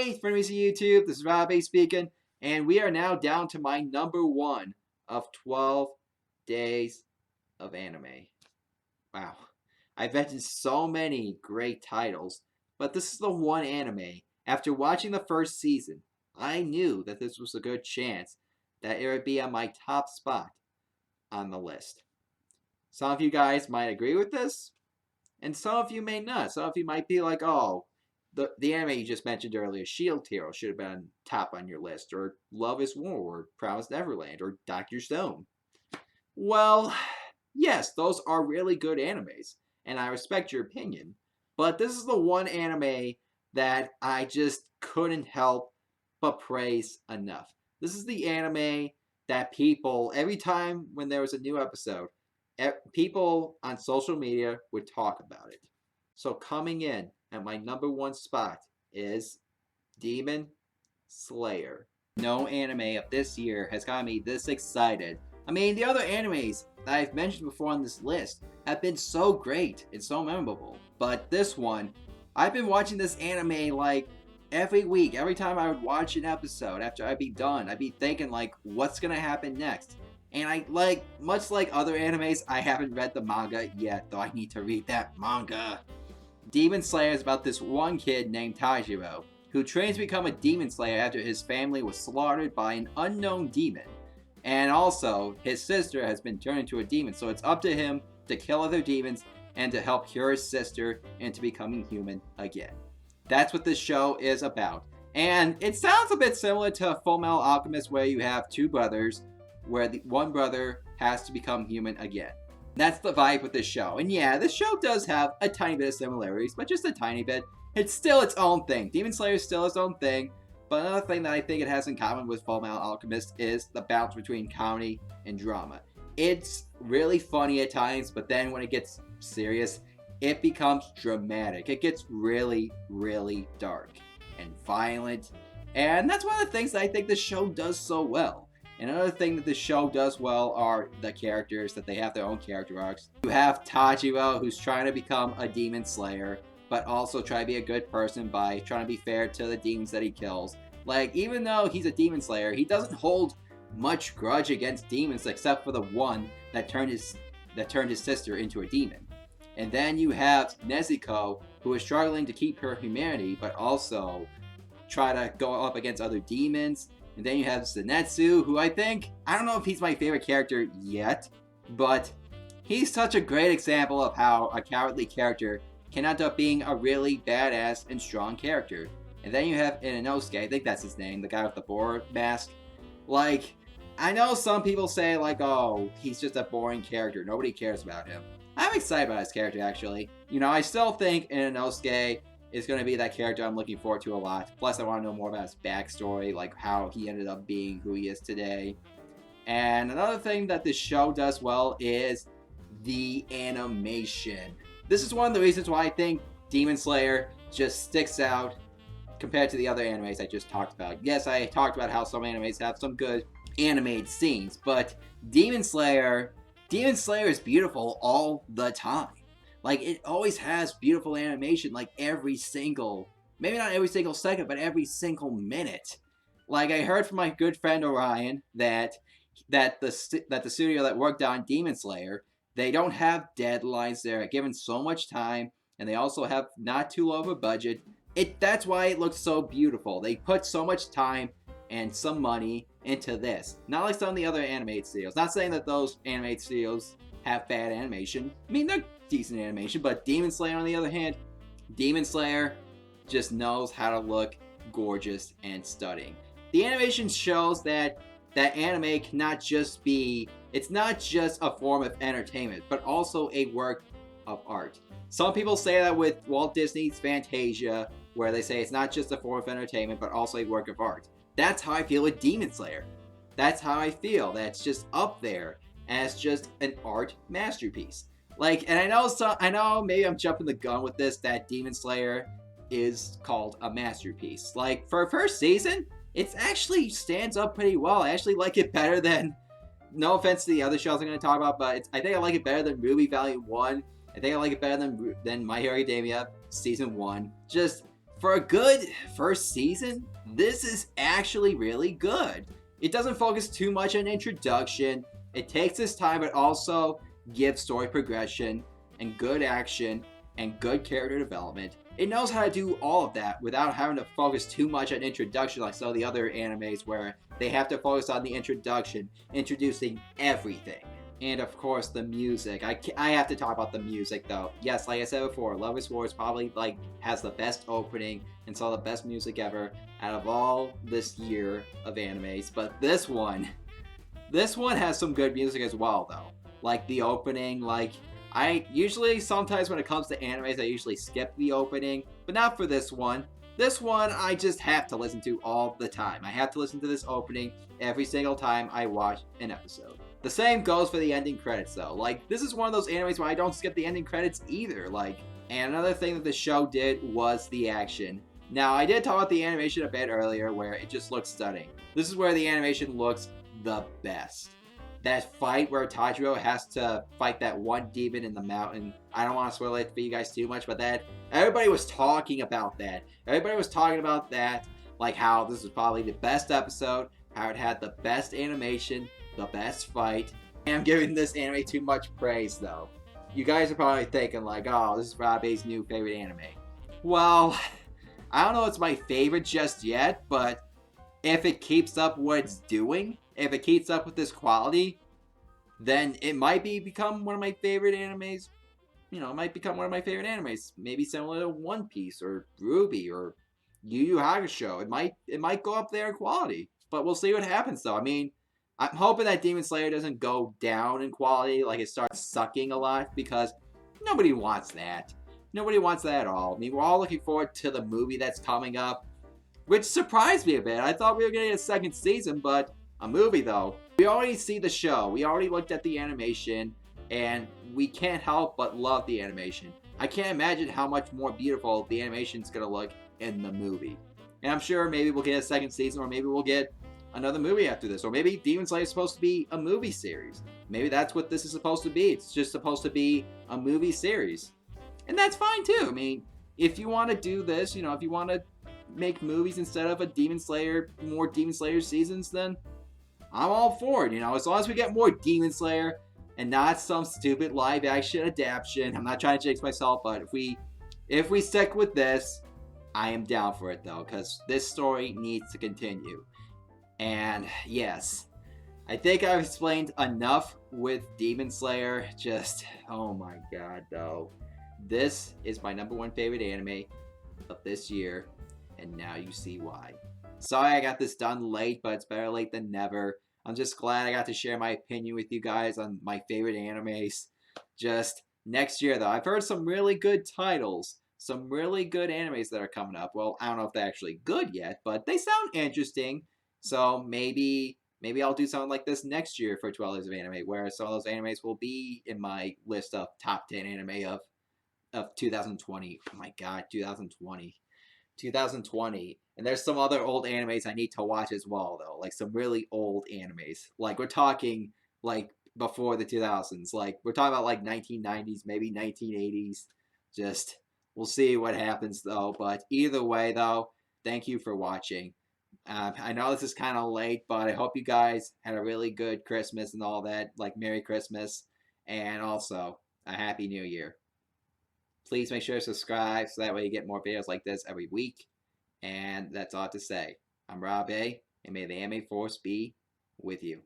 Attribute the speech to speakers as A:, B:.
A: Hey, friends of YouTube, this is Robbie speaking, and we are now down to my number one of 12 days of anime. Wow. I've mentioned so many great titles, but this is the one anime. After watching the first season, I knew that this was a good chance that it would be on my top spot on the list. Some of you guys might agree with this, and some of you may not. Some of you might be like, oh, the anime you just mentioned earlier, Shield Hero, should have been top on your list, or Love is War, or Promised Neverland, or Dr. Stone. Well, yes, those are really good animes, and I respect your opinion, but this is the one anime that I just couldn't help but praise enough. This is the anime that people, every time when there was a new episode, people on social media would talk about it. So coming in at my number one spot is Demon Slayer. No anime of this year has got me this excited. I mean, the other animes that I've mentioned before on this list have been so great and so memorable. But this one, I've been watching this anime like every week. Every time I would watch an episode after I'd be done, I'd be thinking like, what's gonna happen next? And I like, much like other animes, I haven't read the manga yet, though I need to read that manga. Demon Slayer is about this one kid named Tajiro, who trains to become a demon slayer after his family was slaughtered by an unknown demon. And also, his sister has been turned into a demon, so it's up to him to kill other demons and to help cure his sister into becoming human again. That's what this show is about. And it sounds a bit similar to Full Metal Alchemist, where you have two brothers, where the one brother has to become human again. That's the vibe with this show. And yeah, this show does have a tiny bit of similarities, but just a tiny bit. It's still its own thing. Demon Slayer is still its own thing. But another thing that I think it has in common with Full Metal Alchemist is the balance between comedy and drama. It's really funny at times, but then when it gets serious, it becomes dramatic. It gets really, really dark and violent. And that's one of the things that I think this show does so well. And another thing that the show does well are the characters, that they have their own character arcs. You have Tajiro, who's trying to become a demon slayer, but also try to be a good person by trying to be fair to the demons that he kills. Like, even though he's a demon slayer, he doesn't hold much grudge against demons except for the one that turned his sister into a demon. And then you have Nezuko, who is struggling to keep her humanity, but also try to go up against other demons. And then you have Zenitsu, who I don't know if he's my favorite character yet, but he's such a great example of how a cowardly character can end up being a really badass and strong character. And then you have Inosuke, I think that's his name, the guy with the boar mask. Like, I know some people say like, oh, he's just a boring character, nobody cares about him. I'm excited about his character, actually. You know, I still think Inosuke is going to be that character I'm looking forward to a lot. Plus, I want to know more about his backstory, like how he ended up being who he is today. And another thing that this show does well is the animation. This is one of the reasons why I think Demon Slayer just sticks out compared to the other animes I just talked about. Yes, I talked about how some animes have some good animated scenes, but Demon Slayer is beautiful all the time. Like, it always has beautiful animation, like every single, maybe not every single second, but every single minute. Like, I heard from my good friend Orion that the studio that worked on Demon Slayer, they don't have deadlines. They're given so much time, and they also have not too low of a budget. That's why it looks so beautiful. They put so much time and some money into this. Not like some of the other animated studios. Not saying that those animated studios have bad animation. I mean, they're decent animation, but Demon Slayer, on the other hand, Demon Slayer just knows how to look gorgeous and stunning. The animation shows that anime cannot just be, it's not just a form of entertainment, but also a work of art. Some people say that with Walt Disney's Fantasia, where they say it's not just a form of entertainment, but also a work of art. That's how I feel with Demon Slayer. That's how I feel. That's just up there as just an art masterpiece. Like, and I know maybe I'm jumping the gun with this, that Demon Slayer is called a masterpiece. Like, for a first season, it actually stands up pretty well. I actually like it better than, no offense to the other shows I'm going to talk about, but I think I like it better than RWBY Volume 1. I think I like it better than My Hero Academia Season 1. Just, For a good first season, this is actually really good. It doesn't focus too much on introduction. It takes its time, but also gives story progression and good action and good character development. It knows how to do all of that without having to focus too much on introduction like some of the other animes where they have to focus on the introduction, introducing everything. And of course, the music. I have to talk about the music though. Yes, like I said before, Love is War is probably like has the best opening and some of the best music ever out of all this year of animes. But this one has some good music as well though. Like the opening, like I usually sometimes when it comes to animes I usually skip the opening, but not for this one. This one I just have to listen to all the time. I have to listen to this opening every single time I watch an episode. The same goes for the ending credits though. Like this is one of those animes where I don't skip the ending credits either. Like, and another thing that the show did was the action. Now I did talk about the animation a bit earlier where it just looks stunning. This is where the animation looks the best. That fight where Tanjiro has to fight that one demon in the mountain. I don't want to spoil it for you guys too much, but that everybody was talking about that. Everybody was talking about that, like how this was probably the best episode, how it had the best animation, the best fight. I'm giving this anime too much praise though. You guys are probably thinking like, oh, this is Robbie's new favorite anime. Well, I don't know if it's my favorite just yet, but if it keeps up what it's doing, if it keeps up with this quality, then it might become one of my favorite animes. You know, it might become one of my favorite animes. Maybe similar to One Piece or Ruby or Yu Yu Hakusho. It might go up there in quality, but we'll see what happens though. I mean, I'm hoping that Demon Slayer doesn't go down in quality, like it starts sucking a lot, because nobody wants that. Nobody wants that at all. I mean, we're all looking forward to the movie that's coming up, which surprised me a bit. I thought we were getting a second season, but a movie though. We already see the show. We already looked at the animation, and we can't help but love the animation. I can't imagine how much more beautiful the animation's gonna look in the movie. And I'm sure maybe we'll get a second season, or maybe we'll get another movie after this, or maybe Demon Slayer is supposed to be a movie series. Maybe that's what this is supposed to be. It's just supposed to be a movie series. And that's fine too. I mean, if you want to do this, you know, if you want to make movies instead of a Demon Slayer, more Demon Slayer seasons, then I'm all for it. You know, as long as we get more Demon Slayer and not some stupid live action adaptation. I'm not trying to jinx myself, but if we stick with this, I am down for it though, because this story needs to continue. And yes, I think I've explained enough with Demon Slayer. Just, oh my god, though. This is my #1 favorite anime of this year, and now you see why. Sorry I got this done late, but it's better late than never. I'm just glad I got to share my opinion with you guys on my favorite animes. Just next year, though, I've heard some really good titles, some really good animes that are coming up. Well, I don't know if they're actually good yet, but they sound interesting. So maybe I'll do something like this next year for 12 Days of Anime, where some of those animes will be in my list of top 10 anime of 2020. Oh my god, 2020. 2020. And there's some other old animes I need to watch as well, though. Like some really old animes. Like we're talking like before the 2000s. Like we're talking about like 1990s, maybe 1980s. Just, we'll see what happens though. But either way though, thank you for watching. I know this is kind of late, but I hope you guys had a really good Christmas and all that. Like Merry Christmas. And also a Happy New Year. Please make sure to subscribe so that way you get more videos like this every week. And that's all I have to say. I'm Rob A, and may the anime force be with you.